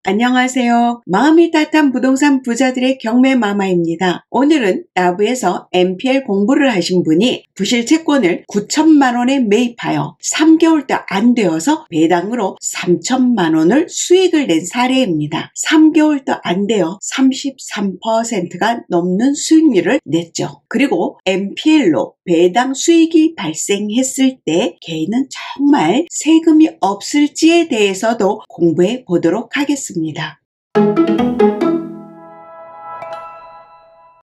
안녕하세요. 마음이 따뜻한 부동산 부자들의 경매마마입니다. 오늘은 나부에서 NPL 공부를 하신 분이 부실 채권을 9천만 원에 매입하여 3개월도 안 되어서 배당으로 3천만 원을 수익을 낸 사례입니다. 3개월도 안 되어 33%가 넘는 수익률을 냈죠. 그리고 NPL로 배당 수익이 발생했을 때 개인은 정말 세금이 없을지에 대해서도 공부해 보도록 하겠습니다.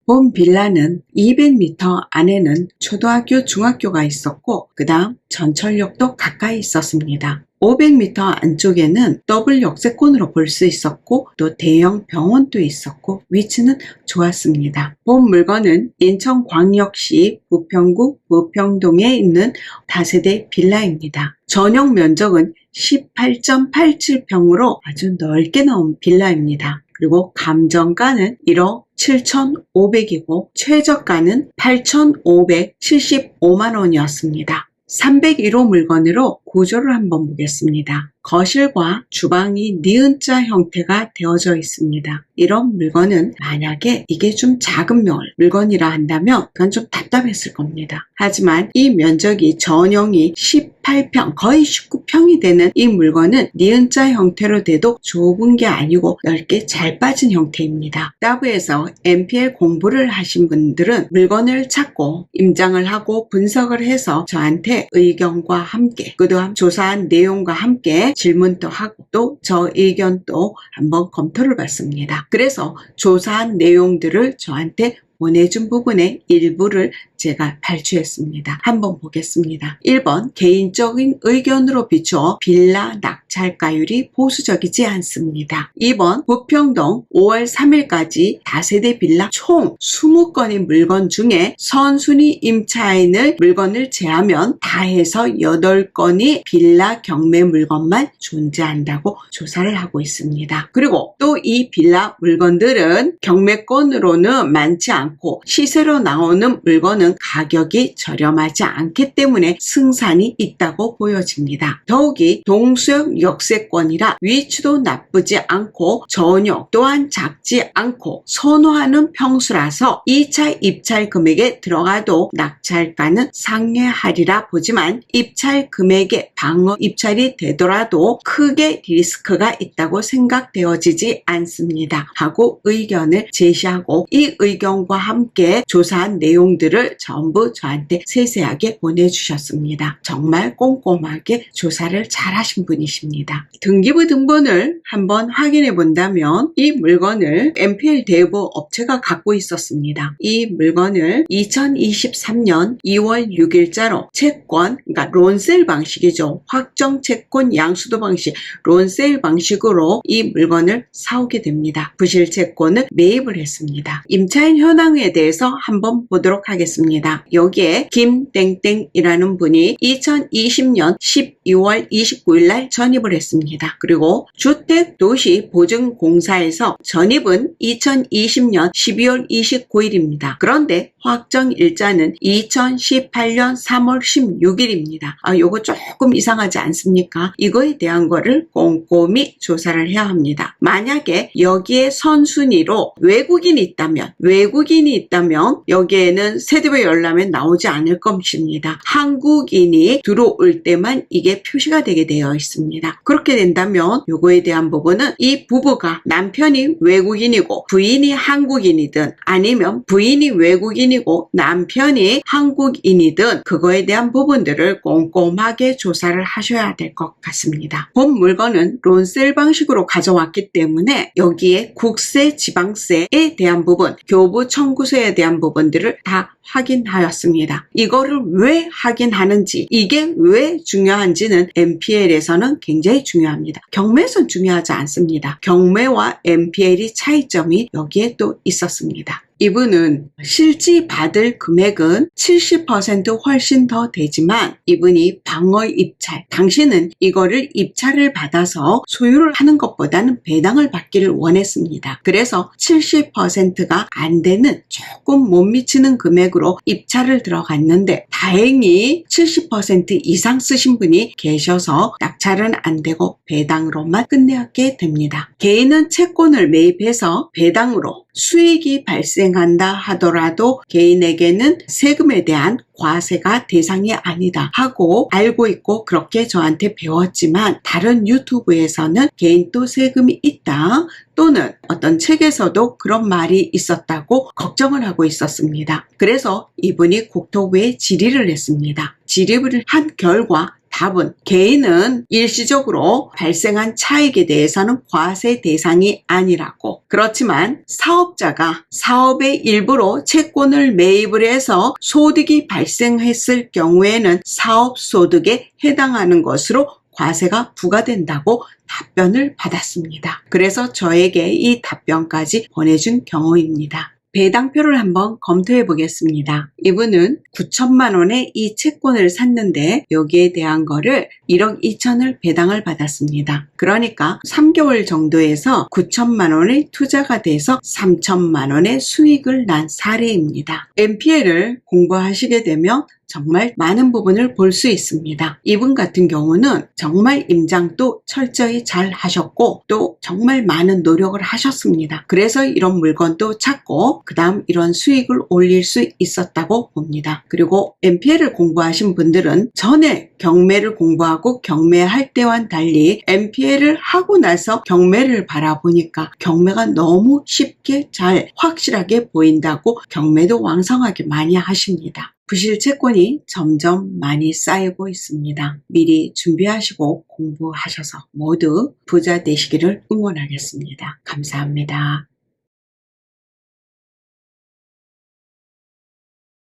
본 빌라는 200m 안에는 초등학교, 중학교가 있었고 그 다음 전철역도 가까이 있었습니다. 500m 안쪽에는 더블 역세권으로 볼 수 있었고 또 대형 병원도 있었고 위치는 좋았습니다. 본 물건은 인천광역시 부평구 부평동에 있는 다세대 빌라입니다. 전용 면적은 18.87평으로 아주 넓게 나온 빌라입니다. 그리고 감정가는 1억 7,500이고 최저가는 8,575만 원이었습니다. 301호 물건으로 구조를 한번 보겠습니다. 거실과 주방이 니은자 형태가 되어져 있습니다. 이런 물건은 만약에 이게 좀 작은 물건이라 한다면 그건 좀 답답했을 겁니다. 하지만 이 면적이 전용이 18평 거의 19평이 되는 이 물건은 니은자 형태로 돼도 좁은 게 아니고 넓게 잘 빠진 형태입니다. 나부에서 NPL 공부를 하신 분들은 물건을 찾고 임장을 하고 분석을 해서 저한테 의견과 함께 그동안 조사한 내용과 함께 질문도 하고 또 저 의견도 한번 검토를 받습니다. 그래서 조사한 내용들을 저한테 보내준 부분의 일부를 제가 발췌했습니다. 한번 보겠습니다. 1번 개인적인 의견으로 비추어 빌라 낙찰가율이 보수적이지 않습니다. 2번 부평동 5월 3일까지 다세대 빌라 총 20건의 물건 중에 선순위 임차인을 물건을 제하면 다 해서 8건이 빌라 경매 물건만 존재한다고 조사를 하고 있습니다. 그리고 또 이 빌라 물건들은 경매권으로는 많지 않고 시세로 나오는 물건은 가격이 저렴하지 않기 때문에 승산이 있다고 보여집니다. 더욱이 동수역 역세권이라 위치도 나쁘지 않고 전용 또한 작지 않고 선호하는 평수라서 2차 입찰 금액에 들어가도 낙찰가는 상회하리라 보지만 입찰 금액에 방어 입찰이 되더라도 크게 리스크가 있다고 생각되어지지 않습니다. 하고 의견을 제시하고 이 의견과 함께 조사한 내용들을 전부 저한테 세세하게 보내주셨습니다. 정말 꼼꼼하게 조사를 잘 하신 분이십니다. 등기부 등본을 한번 확인해 본다면 이 물건을 NPL 대부 업체가 갖고 있었습니다. 이 물건을 2023년 2월 6일자로 채권, 그러니까 론세일 방식이죠. 확정 채권 양수도 방식, 론세일 방식으로 이 물건을 사오게 됩니다. 부실 채권을 매입을 했습니다. 임차인 현황에 대해서 한번 보도록 하겠습니다. 여기에 김땡땡이라는 분이 2020년 12월 29일 날 전입을 했습니다. 그리고 주택도시보증공사에서 전입은 2020년 12월 29일입니다. 그런데 확정일자는 2018년 3월 16일입니다. 요거 조금 이상하지 않습니까? 이거에 대한 거를 꼼꼼히 조사를 해야 합니다. 만약에 여기에 선순위로 외국인이 있다면 여기에는 세대별 열람에 나오지 않을 것입니다. 한국인이 들어올 때만 이게 표시가 되게 되어 있습니다. 그렇게 된다면 요거에 대한 부분은 이 부부가 남편이 외국인이고 부인이 한국인이든 아니면 부인이 외국인이고 남편이 한국인이든 그거에 대한 부분들을 꼼꼼하게 조사를 하셔야 될 것 같습니다. 본 물건은 론세일 방식으로 가져왔기 때문에 여기에 국세, 지방세에 대한 부분, 교부 청구서에 대한 부분들을 다 확인하였습니다. 이거를 왜 확인하는지, 이게 왜 중요한지는 NPL에서는 굉장히 중요합니다. 경매에서는 중요하지 않습니다. 경매와 NPL이 차이점이 여기에 또 있었습니다. 이분은 실지 받을 금액은 70% 훨씬 더 되지만 이분이 방어 입찰, 당신은 이거를 입찰을 받아서 소유를 하는 것보다는 배당을 받기를 원했습니다. 그래서 70%가 안 되는 조금 못 미치는 금액으로 입찰을 들어갔는데 다행히 70% 이상 쓰신 분이 계셔서 낙찰은 안 되고 배당으로만 끝내게 됩니다. 개인은 채권을 매입해서 배당으로 수익이 발생한다 하더라도 개인에게는 세금에 대한 과세가 대상이 아니다 하고 알고 있고 그렇게 저한테 배웠지만 다른 유튜브에서는 개인도 세금이 있다 또는 어떤 책에서도 그런 말이 있었다고 걱정을 하고 있었습니다. 그래서 이분이 국토부에 질의를 했습니다. 질의를 한 결과 답은 개인은 일시적으로 발생한 차익에 대해서는 과세 대상이 아니라고. 그렇지만 사업자가 사업의 일부로 채권을 매입을 해서 소득이 발생했을 경우에는 사업소득에 해당하는 것으로 과세가 부과된다고 답변을 받았습니다. 그래서 저에게 이 답변까지 보내준 경우입니다. 배당표를 한번 검토해 보겠습니다. 이분은 9천만 원에 이 채권을 샀는데 여기에 대한 거를 1억 2천을 배당을 받았습니다. 그러니까 3개월 정도에서 9천만 원의 투자가 돼서 3천만 원의 수익을 난 사례입니다. NPL을 공부하시게 되면 정말 많은 부분을 볼 수 있습니다. 이분 같은 경우는 정말 임장도 철저히 잘 하셨고 또 정말 많은 노력을 하셨습니다. 그래서 이런 물건도 찾고 그 다음 이런 수익을 올릴 수 있었다고 봅니다. 그리고 NPL을 공부하신 분들은 전에 경매를 공부하고 경매할 때와는 달리 NPL을 하고 나서 경매를 바라보니까 경매가 너무 쉽게 잘 확실하게 보인다고 경매도 왕성하게 많이 하십니다. 부실 채권이 점점 많이 쌓이고 있습니다. 미리 준비하시고 공부하셔서 모두 부자 되시기를 응원하겠습니다. 감사합니다.